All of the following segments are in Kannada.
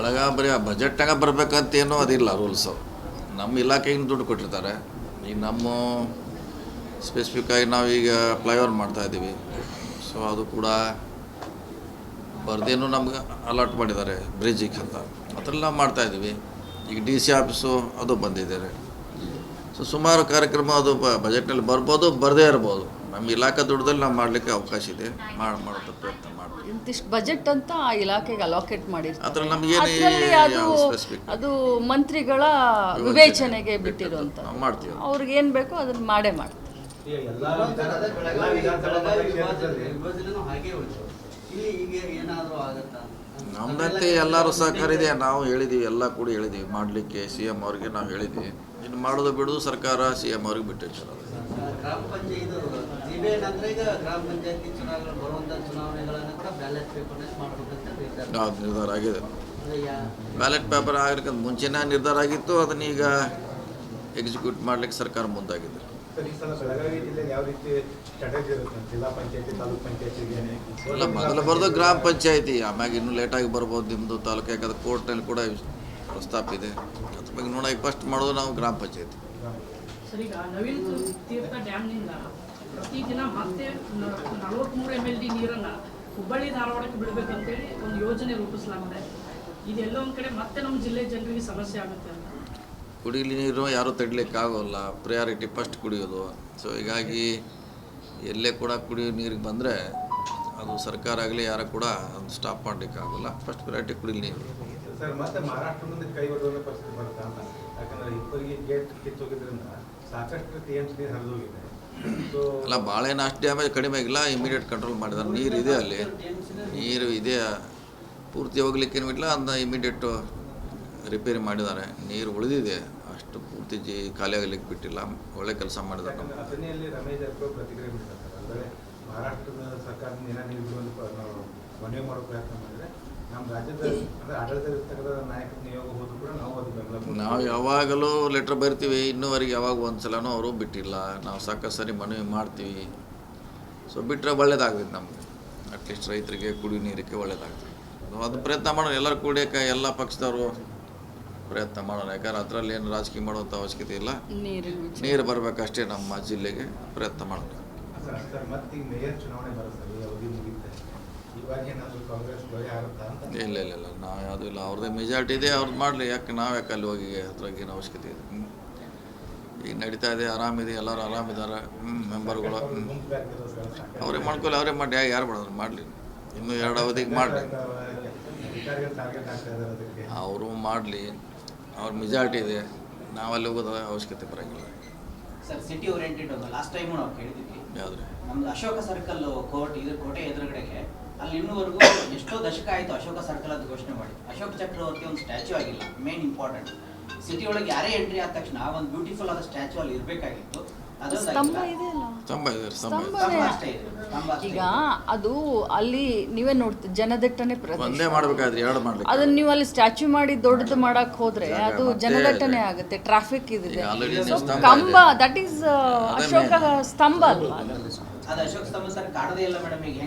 ಒಳಗೆ ಬರೀ ಬಜೆಟ್ನಾಗ ಬರ್ಬೇಕಂತೇನೋ ಅದಿಲ್ಲ ರೂಲ್ಸು. ನಮ್ಮ ಇಲಾಖೆಗೆ ದುಡ್ಡು ಕೊಟ್ಟಿರ್ತಾರೆ. ಈಗ ನಮ್ಮ ಸ್ಪೆಸಿಫಿಕ್ಕಾಗಿ ನಾವೀಗ ಫ್ಲೈಓವರ್ ಮಾಡ್ತಾಯಿದ್ದೀವಿ. ಸೊ ಅದು ಕೂಡ ಬರ್ದೇನು ನಮ್ಗೆ ಅಲಾಟ್ ಮಾಡಿದ್ದಾರೆ ಬ್ರಿಡ್ಜಿಗೆ ಅಂತ, ಅದರಲ್ಲಿ ನಾವು ಮಾಡ್ತಾಯಿದ್ದೀವಿ. ಈಗ DC ಆಫೀಸು ಅದು ಬಂದಿದ್ದಾರೆ. ಸೊ ಸುಮಾರು ಕಾರ್ಯಕ್ರಮ ಅದು ಬಜೆಟ್ನಲ್ಲಿ ಬರ್ಬೋದು, ಬರದೇ ಇರ್ಬೋದು. ನಮ್ಮ ಇಲಾಖೆ ದುಡ್ಡದಲ್ಲಿ ನಾವು ಮಾಡಲಿಕ್ಕೆ ಅವಕಾಶ ಇದೆ, ಮಾಡೋದು ಪ್ರಯತ್ನ ಮಾಡ್ತೀವಿ. ಇಂತಿಷ್ಟು ಬಜೆಟ್ ಅಂತ ಆ ಇಲಾಖೆಗೆ ಅಲೋಕೇಟ್ ಮಾಡಿರ್ತಾರೆ. ಅದ್ರಲ್ಲಿ ನಮಗೇನು ಸ್ಪೆಸಿಫಿಕ್ ಅದು ಮಂತ್ರಿಗಳ ವಿವೇಚನೆಗೆ ಬಿಟ್ಟಿರುವಂಥ, ನಾವು ಮಾಡ್ತೀವಿ. ಅವ್ರಿಗೆ ಏನು ಬೇಕೋ ಅದನ್ನು ಮಾಡೇ ಮಾಡ್ತೀವಿ. ನಮ್ದಂತೆ ಎಲ್ಲರೂ ಸಹಕಾರ ಇದೆ. ನಾವು ಹೇಳಿದ್ದೀವಿ, ಎಲ್ಲ ಕೂಡ ಹೇಳಿದ್ದೀವಿ ಮಾಡಲಿಕ್ಕೆ. CM ಅವ್ರಿಗೆ ನಾವು ಹೇಳಿದ್ದೀವಿ. ಇನ್ನು ಮಾಡೋದು ಬಿಡೋದು ಸರ್ಕಾರ CM ಅವ್ರಿಗೆ ಬಿಟ್ಟು ಸರ್. ಅದು ಗ್ರಾಮ ಪಂಚಾಯತಿ ಗ್ರಾಮ ಪಂಚಾಯತಿ ಬರುವಂಥ ಚುನಾವಣೆಗಳನ್ನು ಕೂಡ ಬ್ಯಾಲೆಟ್ ಪೇಪರ್ನಲ್ಲಿ ಮಾಡಬೇಕಂತ ನಿರ್ಧಾರ ಆಗಿದೆ. ಬ್ಯಾಲೆಟ್ ಪೇಪರ್ ಆಗಲಿಕ್ಕೆ ಮುಂಚೆನೇ ನಿರ್ಧಾರ ಆಗಿತ್ತು. ಅದನ್ನೀಗ ಎಕ್ಸಿಕ್ಯೂಟ್ ಮಾಡಲಿಕ್ಕೆ ಸರ್ಕಾರ ಮುಂದಾಗಿದೆ. ಇಲ್ಲ, ಮೊದಲು ಬರೋದು ಗ್ರಾಮ ಪಂಚಾಯತಿ, ಆಮ್ಯಾಗ ಇನ್ನೂ ಲೇಟಾಗಿ ಬರ್ಬೋದು ನಿಮ್ಮದು ತಾಲೂಕು. ಯಾಕಂದ್ರೆ ಕೋರ್ಟ್ನಲ್ಲಿ ಕೂಡ ಪ್ರಸ್ತಾಪ ಇದೆ. ಅದ್ರ ಬಗ್ಗೆ ನೋಡೋಕೆ ಫಸ್ಟ್ ಮಾಡೋದು ನಾವು ಗ್ರಾಮ ಪಂಚಾಯತಿ. ಸರ್, ಈಗ ನವೀನ್ ತೀರ್ಥ ಡ್ಯಾಮ್ನಿಂದ ಪ್ರತಿದಿನ ಮತ್ತೆ 43 MLD ನೀರನ್ನು ಹುಬ್ಬಳ್ಳಿ ಧಾರವಾಡಕ್ಕೆ ಬಿಡಬೇಕಂತೇಳಿ ಒಂದು ಯೋಜನೆ ರೂಪಿಸಲಾಗಿದೆ. ಇದೆಲ್ಲ ಒಂದು ಕಡೆ ಮತ್ತೆ ನಮ್ಮ ಜಿಲ್ಲೆ ಜನರಿಗೆ ಸಮಸ್ಯೆ ಆಗುತ್ತೆ ಅಂತ. ಕುಡಿಯಲಿ ನೀರು ಯಾರೂ ತಡಲಿಕ್ಕಾಗೋಲ್ಲ. ಪ್ರಿಯಾರಿಟಿ ಫಸ್ಟ್ ಕುಡಿಯೋದು. ಸೊ ಹೀಗಾಗಿ ಎಲ್ಲೇ ಕೂಡ ಕುಡಿಯೋ ನೀರಿಗೆ ಬಂದರೆ ಅದು ಸರ್ಕಾರ ಆಗಲಿ ಯಾರು ಕೂಡ ಅದು ಸ್ಟಾಪ್ ಮಾಡಲಿಕ್ಕಾಗೋಲ್ಲ. ಫಸ್ಟ್ ಪ್ರಿಯಾರಿಟಿ ಕುಡಿಯಲಿ ನೀರು. ಸರ್, ಮತ್ತೆ ಮಹಾರಾಷ್ಟ್ರದಿಂದ ಕೈ ಒಡ್ಡುವಂಥ ಪರಿಸ್ಥಿತಿ ಬರುತ್ತೆ ಅಂತ. ಯಾಕಂದರೆ ಇಬ್ಬರಿಗೆ ಗೇಟ್ ಕಿತ್ತೋಗಿದ್ರಿಂದ ಸಾಕಷ್ಟು TMC ನೀರು ಹರಿದೋಗಿದೆ. ಅಲ್ಲ, ಭಾಳ ಏನು ಅಷ್ಟು ಡ್ಯಾಮೇಜ್ ಕಡಿಮೆ ಆಗಿಲ್ಲ. ಇಮಿಡಿಯೇಟ್ ಕಂಟ್ರೋಲ್ ಮಾಡಿದ್ದಾರೆ. ನೀರು ಇದೆ, ಅಲ್ಲಿ ನೀರು ಇದೆ, ಪೂರ್ತಿ ಹೋಗ್ಲಿಕ್ಕೇನು ಬಿಡಲ್ಲ. ಅದನ್ನ ಇಮಿಡಿಯೇಟು ರಿಪೇರಿ ಮಾಡಿದ್ದಾರೆ. ನೀರು ಉಳಿದಿದೆ, ಅಷ್ಟು ಪೂರ್ತಿ ಖಾಲಿ ಆಗಲಿಕ್ಕೆ ಬಿಟ್ಟಿಲ್ಲ. ಒಳ್ಳೆ ಕೆಲಸ ಮಾಡಿದ್ದಾರೆ. ಅಥಣಿಯಲ್ಲಿ ರಮೇಶ್ ಜಾರಕಿಹೊಳಿ ಪ್ರತಿಕ್ರಿಯೆ ಬಿಟ್ಟಿದ್ದಾರೆ. ಅಂದರೆ ಮಹಾರಾಷ್ಟ್ರದ ಸರ್ಕಾರದಿಂದ ಏನಾದ್ರು ನೀರು ಬಿಡುವಂಥ ನಾವು ಮನವಿ ಮಾಡೋ ಪ್ರಯತ್ನ ಮಾಡಿದರೆ ನಮ್ಮ ರಾಜ್ಯದ ಅಂದರೆ ಆಡಳಿತದ ನಾಯಕರ ನಿಯೋಗ ಹೋದ್ರು ಕೂಡ ನಾವು ಅದು ಬೆಂಬಲ. ನಾವು ಯಾವಾಗಲೂ ಲೆಟ್ರ್ ಬರ್ತೀವಿ. ಇನ್ನೂವರೆಗೆ ಯಾವಾಗ ಒಂದು ಸಲನೂ ಅವರು ಬಿಟ್ಟಿಲ್ಲ. ನಾವು ಸಾಕಷ್ಟು ಸರಿ ಮನವಿ ಮಾಡ್ತೀವಿ. ಸೊ ಬಿಟ್ಟರೆ ಒಳ್ಳೇದಾಗ್ತದೆ ನಮಗೆ. ಅಟ್ಲೀಸ್ಟ್ ರೈತರಿಗೆ ಕುಡಿಯೋ ನೀರಿಗೆ ಒಳ್ಳೇದಾಗ್ತದೆ. ಅದು ಪ್ರಯತ್ನ ಮಾಡೋಣ, ಎಲ್ಲರೂ ಕುಡಿಯೋಕೆ ಎಲ್ಲ ಪಕ್ಷದವರು ಪ್ರಯತ್ನ ಮಾಡೋಣ. ಯಾಕಂದ್ರೆ ಅದರಲ್ಲಿ ಏನು ರಾಜಕೀಯ ಮಾಡುವಂಥ ಅವಶ್ಯಕತೆ ಇಲ್ಲ. ನೀರು ಬರಬೇಕಷ್ಟೇ ನಮ್ಮ ಜಿಲ್ಲೆಗೆ. ಪ್ರಯತ್ನ ಮಾಡೋಣ. ಸರ್, ಮತ್ತೆ ಈಗ ಮೇಯರ್ ಚುನಾವಣೆ ಬರುತ್ತೆ, ಅವಧಿ ಮುಗಿಯುತ್ತೆ. ಇವಾಗ ಏನಾದರೂ ಕಾಂಗ್ರೆಸ್ ಬಗೆಹರುತ್ತಾ ಅಂತ? ಇಲ್ಲ, ನಾವು ಯಾವುದೂ ಇಲ್ಲ. ಅವ್ರದ್ದೇ ಮೆಜಾರಿಟಿ ಇದೆ, ಅವ್ರದ್ದು ಮಾಡಲಿ. ನಾವು ಯಾಕೆ ಅಲ್ಲಿ ಹೋಗಿ ಅದ್ರಾಗ ಏನು ಅವಶ್ಯಕತೆ ಇದೆ? ಈಗ ನಡೀತಾ ಇದೆ, ಆರಾಮಿದೆ, ಎಲ್ಲರೂ ಆರಾಮಿದ್ದಾರೆ. ಮೆಂಬರ್ಗಳು ಅವರೇ ಮಾಡ್ಕೊಳ್ಳಿ, ಅವರೇ ಮಾಡಿ. ಯಾರು ಮಾಡೋದು ಮಾಡಲಿ. ಇನ್ನೂ 2 ಅವಧಿಗೆ ಮಾಡಲಿ, ಅವರು ಮಾಡಲಿ. ಅವ್ರ ಮೆಜಾರಿಟಿ ಇದೆ, ನಾವಲ್ಲಿ ಹೋಗೋದು ಅವಶ್ಯಕತೆ ಬರೋಂಗಿಲ್ಲ. Sir, city oriented last time ನಾವು ಕೇಳಿದ್ವಿ. ಯಾವುದ್ರೆ ನಮ್ದು ಅಶೋಕ ಸರ್ಕಲ್ ಕೋಟೆ ಎದುರುಗಡೆಗೆ ಅಲ್ಲಿ ಇನ್ನೂವರೆಗೂ ಎಷ್ಟೋ ದಶಕ ಆಯಿತು ಅಶೋಕ ಸರ್ಕಲ್ ಅಂತ ಘೋಷಣೆ ಮಾಡಿ. ಅಶೋಕ ಚಕ್ರವರ್ತಿ ಒಂದು ಸ್ಟ್ಯಾಚ್ಯೂ ಆಗಿಲ್ಲ. ಮೇನ್ ಇಂಪಾರ್ಟೆಂಟ್, ಸಿಟಿ ಒಳಗೆ ಯಾರೇ ಎಂಟ್ರಿ ಆದ ತಕ್ಷಣ ಒಂದು ಬ್ಯೂಟಿಫುಲ್ ಆದ ಸ್ಟ್ಯಾಚ್ಯೂ ಅಲ್ಲಿ ಇರಬೇಕಾಗಿತ್ತು. ಈಗ ಅದು ಅಲ್ಲಿ ನೀವೇ ನೋಡ್ತೀವಿ, ಜನದಟ್ಟಣೆ ಒಂದೇ ಮಾಡಬೇಕಾದ್ರೆ 2 ಮಾಡ್ಲಿಕ್ಕೆ. ಅದನ್ನ ನೀವು ಅಲ್ಲಿ ಸ್ಟ್ಯಾಚ್ಯೂ ಮಾಡಿ ದೊಡ್ಡದು ಮಾಡಕ್ ಹೋದ್ರೆ ಅದು ಜನದಟ್ಟಣೆ ಆಗುತ್ತೆ. ಟ್ರಾಫಿಕ್ ಇದೆ. ಕಂಬ, ದಟ್ ಈಸ್ ಅಶೋಕ ಸ್ತಂಭ ಅಲ್ವಾ? ಅದು ಅಶೋಕ ಸ್ತಂಭ ಸರ್ ಕಾಣದೇ ಇಲ್ಲ ಮೇಡಮ್. ಈಗ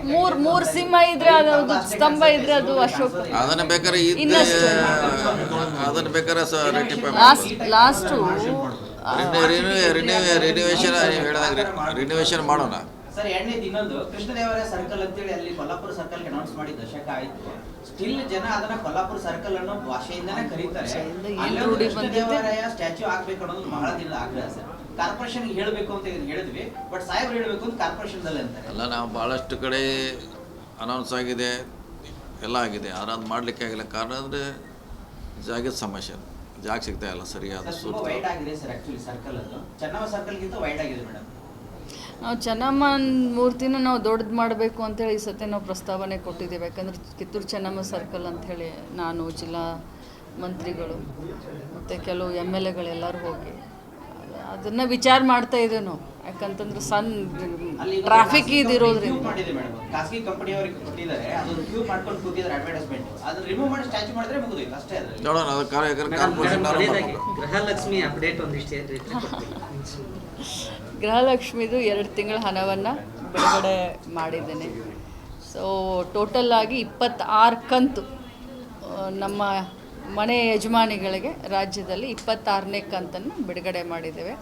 ಮೂರ್ ಸಿಂಹ ಇದ್ರೆ ಅದು ಸ್ತಂಭ ಇದ್ರೆ ಅದು ಅಶೋಕ. ಅದನ್ನ ಬೇಕಾದ್ರೆ ಲಾಸ್ಟು ರಿನೋವೇಷನ್ ಮಾಡೋಣ ಸರ್. ಎರಡನೇದು ಇನ್ನೊಂದು ಕೃಷ್ಣದೇವರಾಯ ಸರ್ಕಲ್ ಅಂತೇಳಿ ಅಲ್ಲಿ ಕೊಲ್ಲಾಪುರ ಸರ್ಕಲ್ ಅನೌನ್ಸ್ ಮಾಡಿ ದಶಕ ಆಯ್ತು. ಸ್ಟಿಲ್ ಜನ ಅದನ್ನ ಕೊಲ್ಲಾಪುರ ಸರ್ಕಲ್ ಅನ್ನೋ ಭಾಷೆಯಿಂದಾನೇ ಕರೀತಾರೆ. ಕೃಷ್ಣದೇವರಾಯ ಸ್ಟ್ಯಾಚ್ಯೂ ಆಗ್ಬೇಕು ಅನ್ನೋದು ಬಹಳ ದಿನದ ಆಗ್ರಹ ಸರ್. ಕಾರ್ಪೊರೇಷನ್ ಹೇಳಬೇಕು ಅಂತ ಹೇಳಿದ್ವಿ, ಬಟ್ ಸಾಹೇಬ್ರು ಹೇಳಬೇಕು ಅಂತ ಕಾರ್ಪೊರೇಷನ್ದಲ್ಲಿ ಅಂತಾರೆ. ಅಲ್ಲ, ನಾವು ಭಾಳಷ್ಟು ಕಡೆ ಅನೌನ್ಸ್ ಆಗಿದೆ, ಎಲ್ಲ ಆಗಿದೆ. ಆದ್ರೆ ಅದು ಮಾಡಲಿಕ್ಕೆ ಆಗಿಲ್ಲ. ಕಾರಣ ಅಂದರೆ ಜಾಗದ ಸಮಸ್ಯೆ. ಜಾಗ ಸಿಗ್ತಾ ಇಲ್ಲ ಸರಿಯಾದ. ವೈಡ್ ಆಗಿದೆ ಸರ್. ಆಕ್ಚುಲಿ ಸರ್ಕಲ್ ಅದು ಚೆನ್ನಮ್ಮ ಸರ್ಕಲ್ಗಿಂತ ವೈಡ್ ಆಗಿದೆ ಮೇಡಮ್. ನಾವು ಚೆನ್ನಮ್ಮನ ಮೂರ್ತಿನ ನಾವು ದೊಡ್ಡದು ಮಾಡಬೇಕು ಅಂತೇಳಿ ಈ ಸತಿ ನಾವು ಪ್ರಸ್ತಾವನೆ ಕೊಟ್ಟಿದ್ದೇವೆ. ಯಾಕಂದರೆ ಕಿತ್ತೂರು ಚೆನ್ನಮ್ಮ ಸರ್ಕಲ್ ಅಂಥೇಳಿ ನಾನು, ಜಿಲ್ಲಾ ಮಂತ್ರಿಗಳು ಮತ್ತು ಕೆಲವು MLAಗಳೆಲ್ಲರೂ ಹೋಗಿ ಅದನ್ನು ವಿಚಾರ ಮಾಡ್ತಾ ಇದ್ದೇವೆ ನಾವು. ಯಾಕಂತಂದ್ರೆ ಟ್ರಾಫಿಕ್ ಇದಿರೋದ್ರಿಂದ ಖಾಸಗಿ ಕಂಪನಿಯವರಿಗೆ ಕೊಟ್ಟಿದ್ದಾರೆ. ಅದನ್ನು ಕ್ಯೂ ಮಾಡ್ಕೊಂಡು ಕೂತಿದ್ದಾರೆ ಅಡ್ವರ್ಟೈಸ್ಮೆಂಟ್. ಅದನ್ನು ರಿಮೂವ್ ಮಾಡಿ ಸ್ಟ್ಯಾಚ್ಯೂ ಮಾಡಿದ್ರೆ ಮುಗಿದಿಲ್ಲ ಅಷ್ಟೇ. ಗೃಹಲಕ್ಷ್ಮಿ ಅಪ್ಡೇಟ್ ಒಂದಿಷ್ಟು ಗೃಹಲಕ್ಷ್ಮಿದು 2 ತಿಂಗಳ ಹಣವನ್ನು ಬಿಡುಗಡೆ ಮಾಡಿದ್ದೇನೆ. ಸೊ ಟೋಟಲ್ ಆಗಿ 26 ಕಂತು ನಮ್ಮ ಮನೆ ಯಜಮಾನಿಗಳಿಗೆ ರಾಜ್ಯದಲ್ಲಿ 26ನೇ ಕಂತನ್ನು ಬಿಡುಗಡೆ ಮಾಡಿದ್ದೇವೆ.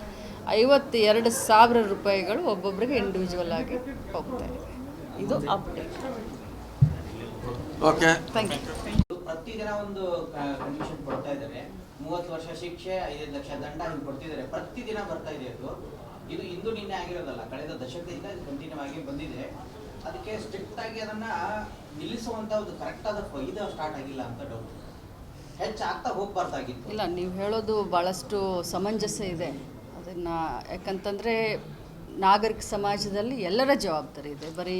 52,000 ರೂಪಾಯಿಗಳು ಒಬ್ಬೊಬ್ಬರಿಗೆ ಇಂಡಿವಿಜುವಲ್ ಆಗಿ ಹೋಗ್ತಾ ಇದೆ. ಇದು ಅಪ್ಡೇಟ್. Okay, thank you. ಪ್ರತಿದಿನ ಒಂದು ಕಂಡೀಷನ್ ಕೊಡ್ತಾ ಇದ್ದಾರೆ, 30 ವರ್ಷ ಶಿಕ್ಷೆ, 5 ಲಕ್ಷ ದಂಡ ಹಿಂಗೆ ಕೊಡ್ತಿದ್ದಾರೆ. ಪ್ರತಿದಿನ ಬರ್ತಾ ಇದೆ ಇದು ಇಂದು ನಿನ್ನೆ ಆಗಿರೋದಲ್ಲ, ಕಳೆದ ದಶಕದಿಂದ ಇದು ಕಂಟಿನ್ಯೂ ಆಗಿ ಬಂದಿದೆ. ಅದಕ್ಕೆ ಸ್ಟ್ರಿಕ್ಟ್ ಆಗಿ ಅದನ್ನ ನಿಲ್ಲಿಸುವಂತ ಒಂದು ಕರೆಕ್ಟ್ ಆದ ಇದು ಸ್ಟಾರ್ಟ್ ಆಗಿಲ್ಲ ಅಂತ ಡೌಟ್. ಹೆಚ್ಚಾಗ್ತಾ ಹೋಗ್ಬಾರ್ದಾಗಿತ್ತು. ಇಲ್ಲ, ನೀವು ಹೇಳೋದು ಭಾಳಷ್ಟು ಸಮಂಜಸ ಇದೆ. ಅದನ್ನು ಯಾಕಂತಂದರೆ ನಾಗರಿಕ ಸಮಾಜದಲ್ಲಿ ಎಲ್ಲರ ಜವಾಬ್ದಾರಿ ಇದೆ. ಬರೀ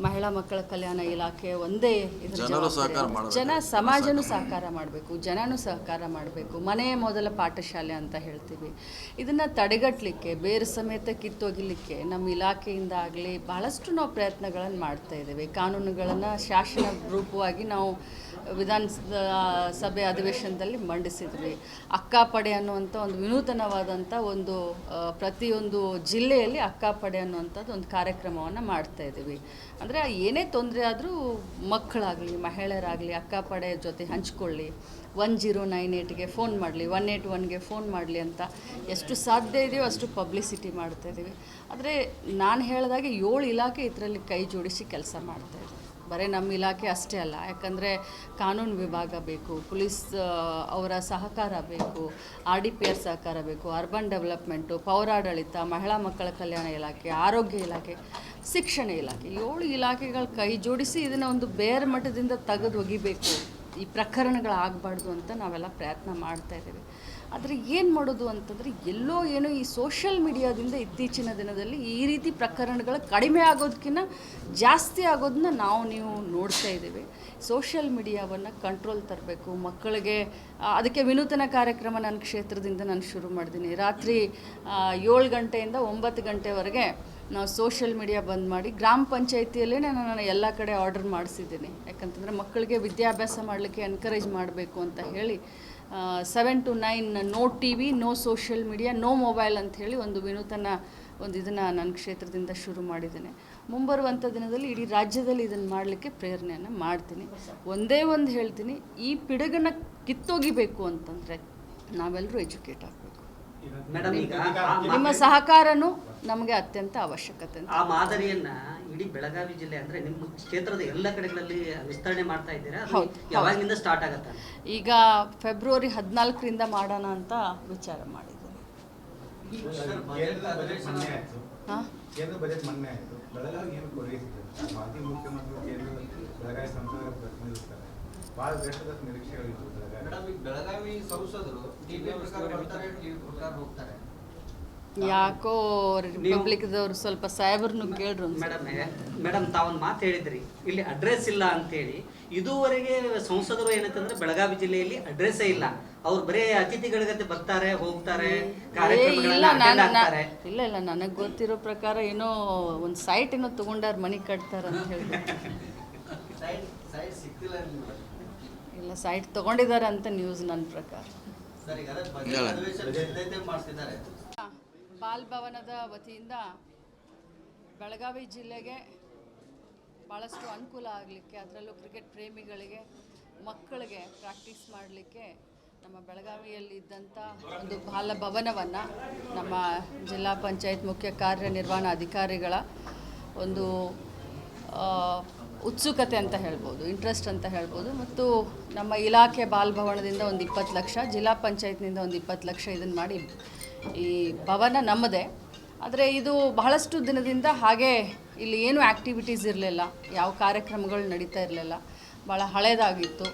ಮಹಿಳಾ ಮಕ್ಕಳ ಕಲ್ಯಾಣ ಇಲಾಖೆ ಒಂದೇ ಇದರ ಜವಾಬ್ದಾರಿ. ಜನ ಸಮಾಜನೂ ಸಹಕಾರ ಮಾಡಬೇಕು, ಜನನೂ ಸಹಕಾರ ಮಾಡಬೇಕು. ಮನೆಯೇ ಮೊದಲ ಪಾಠಶಾಲೆ ಅಂತ ಹೇಳ್ತೀವಿ. ಇದನ್ನು ತಡೆಗಟ್ಟಲಿಕ್ಕೆ, ಬೇರೆ ಸಮೇತ ಕಿತ್ತೊಗಿಲಿಕ್ಕೆ ನಮ್ಮ ಇಲಾಖೆಯಿಂದ ಆಗಲಿ ಭಾಳಷ್ಟು ನಾವು ಪ್ರಯತ್ನಗಳನ್ನು ಮಾಡ್ತಾ ಇದ್ದೇವೆ. ಕಾನೂನುಗಳನ್ನು ಶಾಸನ ರೂಪವಾಗಿ ನಾವು ವಿಧಾನಸಭೆ ಅಧಿವೇಶನದಲ್ಲಿ ಮಂಡಿಸಿದ್ವಿ. ಅಕ್ಕಾಪಡೆ ಅನ್ನುವಂಥ ಒಂದು ವಿನೂತನವಾದಂಥ ಒಂದು ಪ್ರತಿಯೊಂದು ಜಿಲ್ಲೆಯಲ್ಲಿ ಅಕ್ಕಾಪಡೆ ಅನ್ನುವಂಥದ್ದು ಒಂದು ಕಾರ್ಯಕ್ರಮವನ್ನು ಮಾಡ್ತಾ ಇದ್ದೀವಿ. ಅಂದರೆ ಏನೇ ತೊಂದರೆ ಆದರೂ ಮಕ್ಕಳಾಗಲಿ ಮಹಿಳೆಯರಾಗಲಿ ಅಕ್ಕಾಪಡೆ ಜೊತೆ ಹಂಚ್ಕೊಳ್ಳಿ, 1098ಗೆ ಫೋನ್ ಮಾಡಲಿ, 181ಗೆ ಫೋನ್ ಮಾಡಲಿ ಅಂತ ಎಷ್ಟು ಸಾಧ್ಯ ಇದೆಯೋ ಅಷ್ಟು ಪಬ್ಲಿಸಿಟಿ ಮಾಡ್ತಾಯಿದ್ದೀವಿ. ಆದರೆ ನಾನು ಹೇಳಿದಾಗೆ 7 ಇಲಾಖೆ ಇದರಲ್ಲಿ ಕೈ ಜೋಡಿಸಿ ಕೆಲಸ ಮಾಡ್ತಾಯಿದ್ದೀವಿ. ಬರೀ ನಮ್ಮ ಇಲಾಖೆ ಅಷ್ಟೇ ಅಲ್ಲ, ಯಾಕಂದರೆ ಕಾನೂನು ವಿಭಾಗ ಬೇಕು, ಪೊಲೀಸ್ ಅವರ ಸಹಕಾರ ಬೇಕು, RDPR ಸಹಕಾರ ಬೇಕು, ಅರ್ಬನ್ ಡೆವಲಪ್ಮೆಂಟು, ಪೌರಾಡಳಿತ, ಮಹಿಳಾ ಮಕ್ಕಳ ಕಲ್ಯಾಣ ಇಲಾಖೆ, ಆರೋಗ್ಯ ಇಲಾಖೆ, ಶಿಕ್ಷಣ ಇಲಾಖೆ, 7 ಇಲಾಖೆಗಳ ಕೈ ಜೋಡಿಸಿ ಇದನ್ನು ಒಂದು ಬೇರೆ ಮಟ್ಟದಿಂದ ತೆಗೆದು ಒಗಿಬೇಕು, ಈ ಪ್ರಕರಣಗಳಾಗಬಾರ್ದು ಅಂತ ನಾವೆಲ್ಲ ಪ್ರಯತ್ನ ಮಾಡ್ತಾಯಿದ್ದೀವಿ. ಆದರೆ ಏನು ಮಾಡೋದು ಅಂತಂದರೆ ಎಲ್ಲೋ ಏನೋ ಈ ಸೋಷಿಯಲ್ ಮೀಡಿಯಾದಿಂದ ಇತ್ತೀಚಿನ ದಿನದಲ್ಲಿ ಈ ರೀತಿ ಪ್ರಕರಣಗಳು ಕಡಿಮೆ ಆಗೋದಕ್ಕಿಂತ ಜಾಸ್ತಿ ಆಗೋದನ್ನ ನೀವು ನೋಡ್ತಾ ಇದ್ದೀವಿ. ಸೋಷಿಯಲ್ ಮೀಡಿಯಾವನ್ನು ಕಂಟ್ರೋಲ್ ತರಬೇಕು. ಮಕ್ಕಳಿಗೆ ಅದಕ್ಕೆ ವಿನೂತನ ಕಾರ್ಯಕ್ರಮ ನನ್ನ ಕ್ಷೇತ್ರದಿಂದ ನಾನು ಶುರು ಮಾಡಿದ್ದೀನಿ. ರಾತ್ರಿ 7 ಗಂಟೆಯಿಂದ 9 ಗಂಟೆವರೆಗೆ ನಾವು ಸೋಷಿಯಲ್ ಮೀಡಿಯಾ ಬಂದ್ ಮಾಡಿ ಗ್ರಾಮ ಪಂಚಾಯಿತಿಯಲ್ಲೇ ನಾನು ಎಲ್ಲ ಕಡೆ ಆರ್ಡರ್ ಮಾಡಿಸಿದ್ದೀನಿ. ಯಾಕಂತಂದರೆ ಮಕ್ಕಳಿಗೆ ವಿದ್ಯಾಭ್ಯಾಸ ಮಾಡಲಿಕ್ಕೆ ಎನ್ಕರೇಜ್ ಮಾಡಬೇಕು ಅಂತ ಹೇಳಿ 7 to 9 no TV, no social media, no mobile ಅಂಥೇಳಿ ಒಂದು ವಿನೂತನ ಒಂದು ಇದನ್ನು ನನ್ನ ಕ್ಷೇತ್ರದಿಂದ ಶುರು ಮಾಡಿದ್ದೇನೆ. ಮುಂಬರುವಂಥ ದಿನದಲ್ಲಿ ಇಡೀ ರಾಜ್ಯದಲ್ಲಿ ಇದನ್ನು ಮಾಡಲಿಕ್ಕೆ ಪ್ರೇರಣೆಯನ್ನು ಮಾಡ್ತೀನಿ. ಒಂದೇ ಒಂದು ಹೇಳ್ತೀನಿ, ಈ ಪಿಡುಗನ್ನು ಕಿತ್ತೊಗಿಬೇಕು ಅಂತಂದರೆ ನಾವೆಲ್ಲರೂ ಎಜುಕೇಟ್ ಆಗಬೇಕು. ಮೇಡಮ್, ಈಗ ನಿಮ್ಮ ಸಹಕಾರನೂ ನಮಗೆ ಅತ್ಯಂತ ಅವಶ್ಯಕತೆ. ಆ ಮಾದರಿಯನ್ನ ಇಡೀ ಬೆಳಗಾವಿ ಜಿಲ್ಲೆ ಅಂದ್ರೆ ನಿಮ್ಮ ಕ್ಷೇತ್ರದ ಎಲ್ಲ ಕಡೆಗಳಲ್ಲಿ ವಿಸ್ತರಣೆ ಮಾಡ್ತಾ ಇದ್ದೀರಾ? ಯಾವಾಗಿಂದ ಸ್ಟಾರ್ಟ್ ಆಗುತ್ತೆ? ಈಗ ಫೆಬ್ರವರಿ 14ರಿಂದ ಮಾಡೋಣ ಅಂತ ವಿಚಾರ ಮಾಡಿದ್ದೀವಿ. ಕೇಂದ್ರ ಬಜೆಟ್ ಮೊನ್ನೆ ಆಯಿತು. ಬೆಳಗಾವಿ ಏನು ಕೊಡುಗೆ ಸಿಗುತ್ತೆ? ಮಾಜಿ ಮುಖ್ಯಮಂತ್ರಿ ಕೇಂದ್ರ ಬೆಳಗಾವಿ ಸಂಸದರ ಪ್ರತಿನಿಧಿಸ್ತಾರೆ. ಭಾಳ ದೇಶದ ನಿರೀಕ್ಷೆಗಳಿತ್ತು ಬೆಳಗಾವಿ ಸಂಸದರು ಟಿವಿ ಪ್ರಕಾರ ಬರ್ತಾರೆ, ಟಿವಿ ಪ್ರಕಾರ ಹೋಗ್ತಾರೆ. ಯಾಕೋ ರಿಪಬ್ಲಿಕ್ದವ್ರು ಸ್ವಲ್ಪ ಸಾಹೇಬ್ರನ್ನು ಕೇಳ್ರು. ಮೇಡಮ್ ತಾವೊಂದು ಮಾತು ಹೇಳಿದ್ರಿ, ಇಲ್ಲಿ ಅಡ್ರೆಸ್ ಇಲ್ಲ ಅಂತೇಳಿ. ಇದುವರೆಗೆ ಸಂಸದರು ಏನಂತಂದ್ರೆ ಬೆಳಗಾವಿ ಜಿಲ್ಲೆಯಲ್ಲಿ ಅಡ್ರೆಸ್ಸೇ ಇಲ್ಲ. ಅವ್ರು ಬರೀ ಅತಿಥಿಗಳಿಗತ್ತೆ ಬರ್ತಾರೆ, ಹೋಗ್ತಾರೆ, ಇಲ್ಲ ನನಗೆ ಗೊತ್ತಿರೋ ಪ್ರಕಾರ ಏನೋ ಒಂದು ಸೈಟ್ ಏನೋ ತಗೊಂಡಾರ, ಮನೆ ಕಟ್ತಾರ ಅಂತ ಹೇಳಿ. ಇಲ್ಲ, ಸೈಟ್ ತಗೊಂಡಿದ್ದಾರೆ ಅಂತ ನ್ಯೂಸ್ ನನ್ನ ಪ್ರಕಾರ. ಬಾಲ್ ಭವನದ ವತಿಯಿಂದ ಬೆಳಗಾವಿ ಜಿಲ್ಲೆಗೆ ಭಾಳಷ್ಟು ಅನುಕೂಲ ಆಗಲಿಕ್ಕೆ, ಅದರಲ್ಲೂ ಕ್ರಿಕೆಟ್ ಪ್ರೇಮಿಗಳಿಗೆ, ಮಕ್ಕಳಿಗೆ ಪ್ರಾಕ್ಟೀಸ್ ಮಾಡಲಿಕ್ಕೆ ನಮ್ಮ ಬೆಳಗಾವಿಯಲ್ಲಿ ಇದ್ದಂಥ ಒಂದು ಬಾಲ ಭವನವನ್ನು ನಮ್ಮ ಜಿಲ್ಲಾ ಪಂಚಾಯತ್ ಮುಖ್ಯ ಕಾರ್ಯನಿರ್ವಹಣಾಧಿಕಾರಿಗಳ ಒಂದು ಉತ್ಸುಕತೆ ಅಂತ ಹೇಳ್ಬೋದು, ಇಂಟ್ರೆಸ್ಟ್ ಅಂತ ಹೇಳ್ಬೋದು. ಮತ್ತು ನಮ್ಮ ಇಲಾಖೆ ಬಾಲ್ ಭವನದಿಂದ ಒಂದು 20 ಲಕ್ಷ, ಜಿಲ್ಲಾ ಪಂಚಾಯತ್ನಿಂದ ಒಂದು 20 ಲಕ್ಷ ಇದನ್ನು ಮಾಡಿ ಈ ಭವನ ನಮ್ಮದೇ. ಆದರೆ ಇದು ಬಹಳಷ್ಟು ದಿನದಿಂದ ಹಾಗೆ ಇಲ್ಲಿ ಏನು ಆ್ಯಕ್ಟಿವಿಟೀಸ್ ಇರಲಿಲ್ಲ, ಯಾವ ಕಾರ್ಯಕ್ರಮಗಳು ನಡೀತಾ ಇರಲಿಲ್ಲ, ಭಾಳ ಹಳೇದಾಗಿತ್ತು,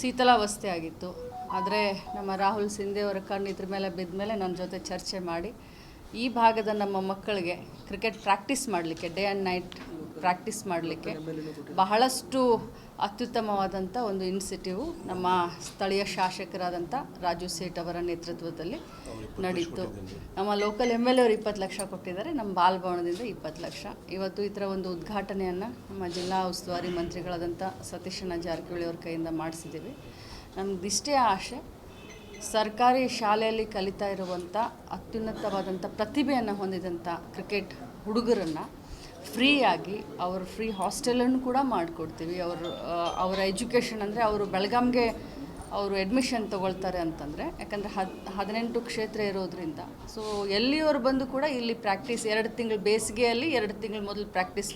ಶೀತಲಾವಸ್ಥೆ ಆಗಿತ್ತು. ಆದರೆ ನಮ್ಮ ರಾಹುಲ್ ಸಿಂಧೆ ಅವರ ಕಣ್ಣು ಇದ್ರ ಮೇಲೆ ಬಿದ್ದ ಮೇಲೆ ನನ್ನ ಜೊತೆ ಚರ್ಚೆ ಮಾಡಿ ಈ ಭಾಗದ ನಮ್ಮ ಮಕ್ಕಳಿಗೆ ಕ್ರಿಕೆಟ್ ಪ್ರಾಕ್ಟೀಸ್ ಮಾಡಲಿಕ್ಕೆ, ಡೇ ಆ್ಯಂಡ್ ನೈಟ್ ಪ್ರಾಕ್ಟೀಸ್ ಮಾಡಲಿಕ್ಕೆ ಬಹಳಷ್ಟು ಅತ್ಯುತ್ತಮವಾದಂಥ ಒಂದು ಇನಿಷಿಯೇಟಿವ್ ನಮ್ಮ ಸ್ಥಳೀಯ ಶಾಸಕರಾದಂಥ ರಾಜು ಸೇಠ್ ಅವರ ನೇತೃತ್ವದಲ್ಲಿ ನಡೀತು. ನಮ್ಮ ಲೋಕಲ್ MLA ಅವರು 20 ಲಕ್ಷ ಕೊಟ್ಟಿದ್ದಾರೆ, ನಮ್ಮ ಬಾಲ್ ಭವನದಿಂದ 20 ಲಕ್ಷ. ಇವತ್ತು ಈ ಥರ ಒಂದು ಉದ್ಘಾಟನೆಯನ್ನು ನಮ್ಮ ಜಿಲ್ಲಾ ಉಸ್ತುವಾರಿ ಮಂತ್ರಿಗಳಾದಂಥ ಸತೀಶಣ್ಣ ಜಾರಕಿಹೊಳಿ ಅವ್ರ ಕೈಯಿಂದ ಮಾಡಿಸಿದ್ದೀವಿ. ನಮಗಿಷ್ಟೇ ಆಶೆ, ಸರ್ಕಾರಿ ಶಾಲೆಯಲ್ಲಿ ಕಲಿತಾ ಇರುವಂಥ ಅತ್ಯುನ್ನತವಾದಂಥ ಪ್ರತಿಭೆಯನ್ನು ಹೊಂದಿದಂಥ ಕ್ರಿಕೆಟ್ ಹುಡುಗರನ್ನು ಫ್ರೀಯಾಗಿ ಅವರು ಫ್ರೀ ಹಾಸ್ಟೆಲನ್ನು ಕೂಡ ಮಾಡಿಕೊಡ್ತೀವಿ. ಅವರ ಎಜುಕೇಷನ್ ಅಂದರೆ ಅವರು ಬೆಳಗಾಂಗೆ ಅವರು ಅಡ್ಮಿಷನ್ ತೊಗೊಳ್ತಾರೆ ಅಂತಂದರೆ, ಯಾಕಂದರೆ 18 ಕ್ಷೇತ್ರ ಇರೋದ್ರಿಂದ ಸೊ ಎಲ್ಲಿಯವರು ಬಂದು ಕೂಡ ಇಲ್ಲಿ ಪ್ರಾಕ್ಟೀಸ್ 2 ತಿಂಗಳು ಬೇಸಿಗೆಯಲ್ಲಿ 2 ತಿಂಗಳು ಮೊದಲು ಪ್ರಾಕ್ಟೀಸ್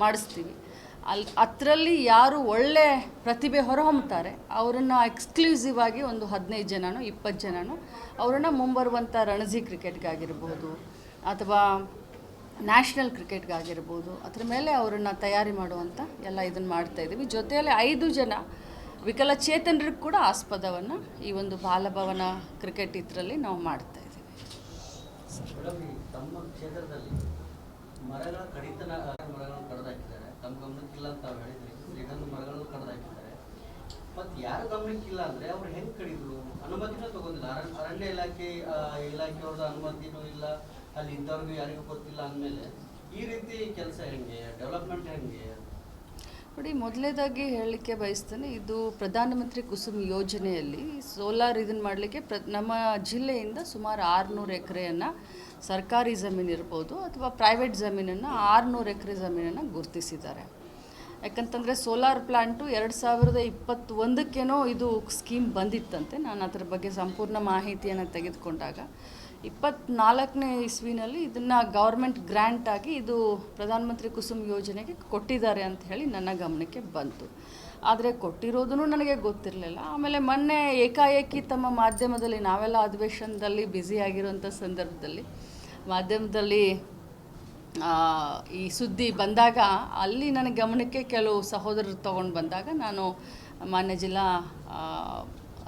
ಮಾಡಿಸ್ತೀವಿ. ಅದರಲ್ಲಿ ಯಾರು ಒಳ್ಳೆ ಪ್ರತಿಭೆ ಹೊರಹೊಮ್ಮುತ್ತಾರೆ ಅವರನ್ನು ಎಕ್ಸ್ಕ್ಲೂಸಿವ್ ಆಗಿ ಒಂದು 15 ಜನನೋ 20 ಜನನೋ ಅವರನ್ನು ಮುಂಬರುವಂಥ ರಣಜಿ ಕ್ರಿಕೆಟ್ಗಾಗಿರ್ಬೋದು ಅಥವಾ ನ್ಯಾಷನಲ್ ಕ್ರಿಕೆಟ್ಗಾಗಿರ್ಬೋದು ಅದ್ರ ಮೇಲೆ ಅವರನ್ನು ತಯಾರಿ ಮಾಡುವಂಥ ಎಲ್ಲ ಇದನ್ನು ಮಾಡ್ತಾಯಿದ್ದೀವಿ. ಜೊತೆಯಲ್ಲಿ 5 ಜನ ವಿಕಲಚೇತನರಿಗೆ ಕೂಡ ಆಸ್ಪದವನ್ನು ಈ ಒಂದು ಬಾಲಭವನ ಕ್ರಿಕೆಟ್ ಇದರಲ್ಲಿ ನಾವು ಮಾಡ್ತಾಯಿದ್ದೀವಿ. ತಮ್ಮ ಕ್ಷೇತ್ರದಲ್ಲಿ ಮರಗಳ ಕಡಿತನ ಮರಗಳನ್ನು ಕಡ್ದಾಕಿದ್ದಾರೆ, ತಮ್ಮ ಗಮನಕ್ಕಿಲ್ಲ ಅಂತ ತಾವು ಹೇಳಿದ್ರಿ. ಶ್ರೀಗಂಧ ಮರಗಳನ್ನು ಕಡ್ದಾಕಿದ್ದಾರೆ, ಮತ್ತು ಯಾರ ಗಮನಕ್ಕಿಲ್ಲ ಅಂದರೆ ಅವ್ರು ಹೆಂಗೆ ಕಡಿದ್ರು? ಅನುಮತಿನೂ ತಗೊಂಡಿಲ್ಲ. ಅರಣ್ಯ ಇಲಾಖೆಯವ್ರದ್ದು ಅನುಮತಿನೂ ಇಲ್ಲ, ಅಲ್ಲಿ ಇದ್ದವ್ರಿಗೂ ಯಾರಿಗೂ ಗೊತ್ತಿಲ್ಲ ಅಂದಮೇಲೆ ಈ ರೀತಿ ಕೆಲಸ ಹೆಂಗೆ, ಡೆವಲಪ್ಮೆಂಟ್ ಹೆಂಗೆ? ನೋಡಿ, ಮೊದಲನೇದಾಗಿ ಹೇಳಲಿಕ್ಕೆ ಬಯಸ್ತೇನೆ, ಇದು ಪ್ರಧಾನಮಂತ್ರಿ ಕುಸುಮ್ ಯೋಜನೆಯಲ್ಲಿ ಸೋಲಾರ್ ಇದನ್ನು ಮಾಡಲಿಕ್ಕೆ ನಮ್ಮ ಜಿಲ್ಲೆಯಿಂದ ಸುಮಾರು 600 ಎಕರೆಯನ್ನು ಸರ್ಕಾರಿ ಜಮೀನು ಇರ್ಬೋದು ಅಥವಾ ಪ್ರೈವೇಟ್ ಜಮೀನನ್ನು 600 ಎಕರೆ ಜಮೀನನ್ನು ಗುರುತಿಸಿದ್ದಾರೆ. ಯಾಕಂತಂದರೆ ಸೋಲಾರ್ ಪ್ಲ್ಯಾಂಟು 2021ಕ್ಕೇನೋ ಇದು ಸ್ಕೀಮ್ ಬಂದಿತ್ತಂತೆ. ನಾನು ಅದರ ಬಗ್ಗೆ ಸಂಪೂರ್ಣ ಮಾಹಿತಿಯನ್ನು ತೆಗೆದುಕೊಂಡಾಗ 24ನೇ ಇಸ್ವಿನಲ್ಲಿ ಇದನ್ನು ಗೌರ್ಮೆಂಟ್ ಗ್ರ್ಯಾಂಟ್ ಆಗಿ ಇದು ಪ್ರಧಾನಮಂತ್ರಿ ಕುಸುಮ್ ಯೋಜನೆಗೆ ಕೊಟ್ಟಿದ್ದಾರೆ ಅಂತ ಹೇಳಿ ನನ್ನ ಗಮನಕ್ಕೆ ಬಂತು. ಆದರೆ ಕೊಟ್ಟಿರೋದೂ ನನಗೆ ಗೊತ್ತಿರಲಿಲ್ಲ. ಆಮೇಲೆ ಮೊನ್ನೆ ಏಕಾಏಕಿ ತಮ್ಮ ಮಾಧ್ಯಮದಲ್ಲಿ ನಾವೆಲ್ಲ ಅಧಿವೇಶನದಲ್ಲಿ ಬ್ಯುಸಿಯಾಗಿರುವಂಥ ಸಂದರ್ಭದಲ್ಲಿ ಮಾಧ್ಯಮದಲ್ಲಿ ಈ ಸುದ್ದಿ ಬಂದಾಗ ಅಲ್ಲಿ ನನ್ನ ಗಮನಕ್ಕೆ ಕೆಲವು ಸಹೋದರರು ತೊಗೊಂಡು ಬಂದಾಗ ನಾನು ಮಾನ್ಯ ಜಿಲ್ಲಾ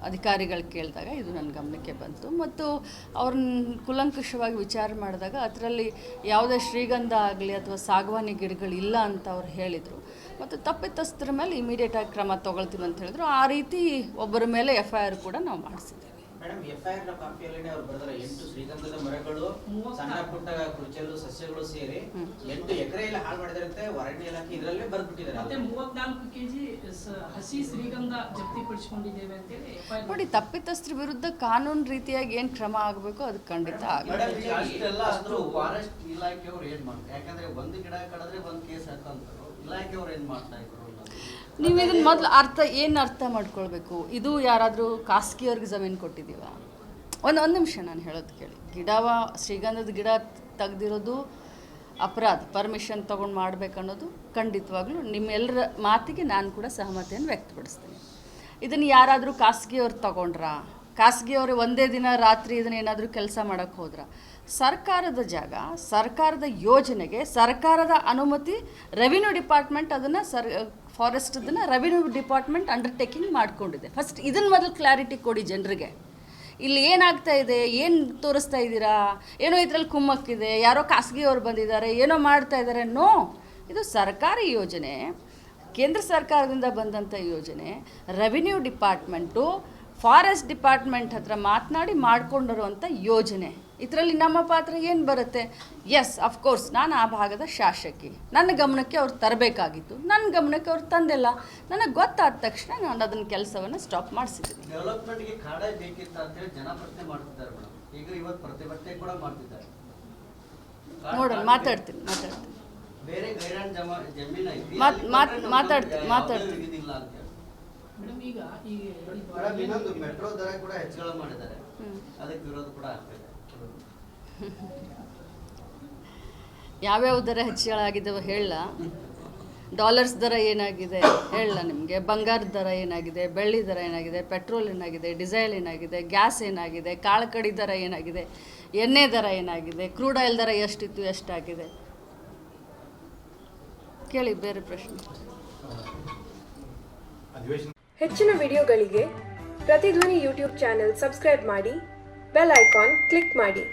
ಅಧಿಕಾರಿಗಳು ಕೇಳಿದಾಗ ಇದು ನನ್ನ ಗಮನಕ್ಕೆ ಬಂತು. ಮತ್ತು ಅವ್ರನ್ನ ಕೂಲಂಕಷವಾಗಿ ವಿಚಾರ ಮಾಡಿದಾಗ ಅದರಲ್ಲಿ ಯಾವುದೇ ಶ್ರೀಗಂಧ ಆಗಲಿ ಅಥವಾ ಸಾಗವಾನಿ ಗಿಡಗಳಿಲ್ಲ ಅಂತ ಅವ್ರು ಹೇಳಿದರು. ಮತ್ತು ತಪ್ಪಿತಸ್ಥರ ಮೇಲೆ ಇಮಿಡಿಯೇಟಾಗಿ ಕ್ರಮ ತೊಗೊಳ್ತೀವಿ ಅಂತ ಹೇಳಿದ್ರು. ಆ ರೀತಿ ಒಬ್ಬರ ಮೇಲೆ FIR ಕೂಡ ನಾವು ಮಾಡಿಸಿದ್ದೇವೆ. ಮೇಡಮ್, FIR ಕಾಪಿಯಲ್ಲಿ ಅವ್ರು ಬರೆದಾರೆ 8 ಶ್ರೀಗಂಧದ ಮರಗಳು, ಸಣ್ಣ ಪುಟ್ಟ ಕುರುಚಲು ಸಸ್ಯಗಳು ಸೇರಿ 8 ಎಕರೆಯಲ್ಲಿ ಹಾಳು ಮಾಡಿದಾರಂತೆ ಅರಣ್ಯ ಇಲಾಖೆ. ಇದರಲ್ಲೇ ಬರ್ಬಿಟ್ಟಿದ್ದಾರೆ. ಮತ್ತೆ 34 ಕೆಜಿ ಹಸಿ ಶ್ರೀಗಂಧ ಜಪ್ತಿಪಡಿಸಿಕೊಂಡಿದ್ದೇವೆ ಅಂತ ಹೇಳಿ ನೋಡಿ, ತಪ್ಪಿತಸ್ಥರ ವಿರುದ್ಧ ಕಾನೂನು ರೀತಿಯಾಗಿ ಏನು ಕ್ರಮ ಆಗಬೇಕು ಅದು ಖಂಡಿತ ಆಗುತ್ತೆ. ಫಾರೆಸ್ಟ್ ಇಲಾಖೆಯವ್ರು ಏನ್ ಮಾಡ್ತಾರೆ? ಯಾಕಂದ್ರೆ ಒಂದು ಗಿಡ ಕಡಿದ್ರೆ ಒಂದು ಕೇಸ್ ಹಾಕಂತಾರು, ಇಲಾಖೆಯವ್ರು ಏನ್ ಮಾಡ್ತಾ ಇದ್ರು? ನೀವು ಇದನ್ನು ಮೊದಲು ಅರ್ಥ ಮಾಡ್ಕೊಳ್ಬೇಕು. ಇದು ಯಾರಾದರೂ ಖಾಸಗಿಯವ್ರಿಗೆ ಜಮೀನು ಕೊಟ್ಟಿದ್ದೀವ? ಒಂದು ನಿಮಿಷ ನಾನು ಹೇಳೋದು ಕೇಳಿ. ಶ್ರೀಗಂಧದ ಗಿಡ ತೆಗ್ದಿರೋದು ಅಪರಾಧ. ಪರ್ಮಿಷನ್ ತೊಗೊಂಡು ಮಾಡಬೇಕನ್ನೋದು ಖಂಡಿತವಾಗ್ಲೂ ನಿಮ್ಮೆಲ್ಲರ ಮಾತಿಗೆ ನಾನು ಕೂಡ ಸಹಮತಿಯನ್ನು ವ್ಯಕ್ತಪಡಿಸ್ತೀನಿ. ಇದನ್ನು ಯಾರಾದರೂ ಖಾಸಗಿಯವ್ರು ತಗೊಂಡ್ರಾ? ಖಾಸಗಿಯವರು ಒಂದೇ ದಿನ ರಾತ್ರಿ ಇದನ್ನೇನಾದರೂ ಕೆಲಸ ಮಾಡೋಕ್ಕೆ ಹೋದ್ರ? ಸರ್ಕಾರದ ಜಾಗ, ಸರ್ಕಾರದ ಯೋಜನೆಗೆ ಸರ್ಕಾರದ ಅನುಮತಿ, ರೆವಿನ್ಯೂ ಡಿಪಾರ್ಟ್ಮೆಂಟ್ ಅದನ್ನು ಫಾರೆಸ್ಟದನ್ನು ರೆವಿನ್ಯೂ ಡಿಪಾರ್ಟ್ಮೆಂಟ್ ಅಂಡರ್ಟೇಕಿಂಗ್ ಮಾಡಿಕೊಂಡಿದೆ. ಫಸ್ಟ್ ಇದನ್ನು ಮೊದಲು ಕ್ಲಾರಿಟಿ ಕೊಡಿ ಜನರಿಗೆ. ಇಲ್ಲಿ ಏನಾಗ್ತಾ ಇದೆ, ಏನು ತೋರಿಸ್ತಾ ಇದ್ದೀರಾ, ಏನೋ ಇದರಲ್ಲಿ ಕುಮ್ಮಕ್ಕಿದೆ, ಯಾರೋ ಖಾಸಗಿಯವರು ಬಂದಿದ್ದಾರೆ, ಏನೋ ಮಾಡ್ತಾ ಇದ್ದಾರೆ. ನೋ, ಇದು ಸರ್ಕಾರಿ ಯೋಜನೆ, ಕೇಂದ್ರ ಸರ್ಕಾರದಿಂದ ಬಂದಂಥ ಯೋಜನೆ. ರೆವಿನ್ಯೂ ಡಿಪಾರ್ಟ್ಮೆಂಟು ಫಾರೆಸ್ಟ್ ಡಿಪಾರ್ಟ್ಮೆಂಟ್ ಹತ್ರ ಮಾತನಾಡಿ ಮಾಡಿಕೊಂಡಿರುವಂಥ ಯೋಜನೆ. ಇದರಲ್ಲಿ ನಮ್ಮ ಪಾತ್ರ ಏನು ಬರುತ್ತೆ? ಎಸ್, ಅಫ್ಕೋರ್ಸ್ ನಾನು ಆ ಭಾಗದ ಶಾಸಕಿ, ನನ್ನ ಗಮನಕ್ಕೆ ಅವ್ರು ತರಬೇಕಾಗಿತ್ತು, ನನ್ನ ಗಮನಕ್ಕೆ ಅವ್ರು ತಂದಿಲ್ಲ. ನನಗೆ ಗೊತ್ತಾದ ತಕ್ಷಣ ನಾನು ಅದನ್ನ ಕೆಲಸವನ್ನು ಸ್ಟಾಪ್ ಮಾಡಿಸಿದ್ದೀನಿ. ಡೆವಲಪ್ಮೆಂಟ್ಗೆ ಕಾಡ ಬೇಕಿತ್ತು ಅಂತ ಹೇಳಿ ಜನ ಪ್ರಶ್ನೆ ಮಾಡ್ತಿದ್ದಾರೆ ಮೇಡಮ್. ಈಗ ಇವತ್ತು ಪ್ರತಿಭಟನೆ ಕೂಡ ಮಾಡ್ತಿದ್ದಾರೆ. ನೋಡೋಣ, ಮಾತಾಡ್ತೀನಿ. ಬೇರೆ ಗೈರಾನ್ ಜಮೀನು ಐತಿ, ಮಾತಾಡ್ತೀನಿ. ಇದಿಲ್ಲ ಅಂತ ಹೇಳಿ ಮೇಡಮ್, ಈಗ ಇನ್ನೊಂದು ಮೆಟ್ರೋ ದರ ಕೂಡ ಹೆಚ್ಚಳ ಮಾಡಿದ್ದಾರೆ, ಅದಕ್ಕೆ ವಿರೋಧ ಕೂಡ ಆಗ್ತಿದೆ. ಯಾವ್ಯಾವ ದರ ಹೆಚ್ಚಳ ಆಗಿದ್ದಾವೆ ಹೇಳ? ಡಾಲರ್ಸ್ ದರ ಏನಾಗಿದೆ ಹೇಳ ನಿಮಗೆ? ಬಂಗಾರದ ದರ ಏನಾಗಿದೆ? ಬೆಳ್ಳಿ ದರ ಏನಾಗಿದೆ? ಪೆಟ್ರೋಲ್ ಏನಾಗಿದೆ? ಡೀಸೆಲ್ ಏನಾಗಿದೆ? ಗ್ಯಾಸ್ ಏನಾಗಿದೆ? ಕಾಳುಕಡಿ ದರ ಏನಾಗಿದೆ? ಎಣ್ಣೆ ದರ ಏನಾಗಿದೆ? ಕ್ರೂಡ್ ಆಯಿಲ್ ದರ ಎಷ್ಟಿತ್ತು, ಎಷ್ಟಾಗಿದೆ? ಕೇಳಿ ಬೇರೆ ಪ್ರಶ್ನೆ. ಹೆಚ್ಚಿನ ವಿಡಿಯೋಗಳಿಗೆ ಪ್ರತಿಧ್ವನಿ ಯೂಟ್ಯೂಬ್ ಚಾನೆಲ್ ಸಬ್ಸ್ಕ್ರೈಬ್ ಮಾಡಿ, ಬೆಲ್ ಐಕಾನ್ ಕ್ಲಿಕ್ ಮಾಡಿ.